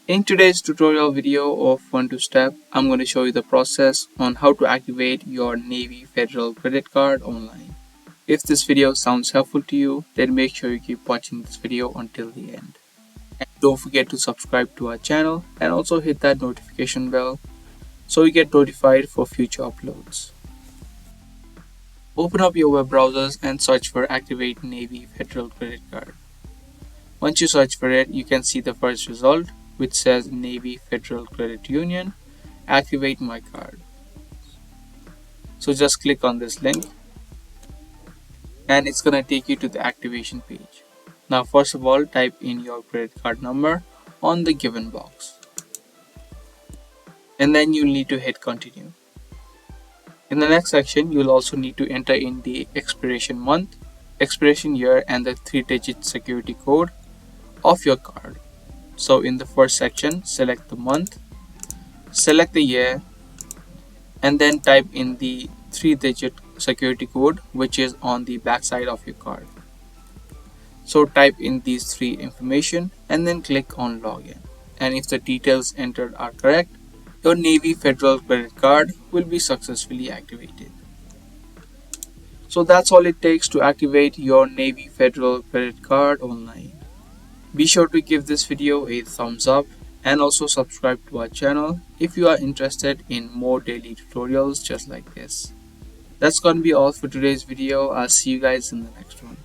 In today's tutorial video of 1 to Step, I'm going to show you the process on how to activate your Navy Federal credit card online. If this video sounds helpful to you, then make sure you keep watching this video until the end. And don't forget to subscribe to our channel and also hit that notification bell so you get notified for future uploads. Open up your web browsers and search for Activate Navy Federal Credit Card. Once you search for it, you can see the first result, which says Navy Federal Credit Union, activate my card. So just click on this link and it's going to take you to the activation page. Now first of all, type in your credit card number on the given box. And then you'll need to hit continue. In the next section, you'll also need to enter in the expiration month, expiration year and the 3-digit security code of your card. So in the first section, select the month, select the year, and then type in the 3-digit security code which is on the back side of your card. So type in these three information and then click on login. And if the details entered are correct, your Navy Federal credit card will be successfully activated. So that's all it takes to activate your Navy Federal credit card online. Be sure to give this video a thumbs up and also subscribe to our channel if you are interested in more daily tutorials just like this. That's gonna be all for today's video. I'll see you guys in the next one.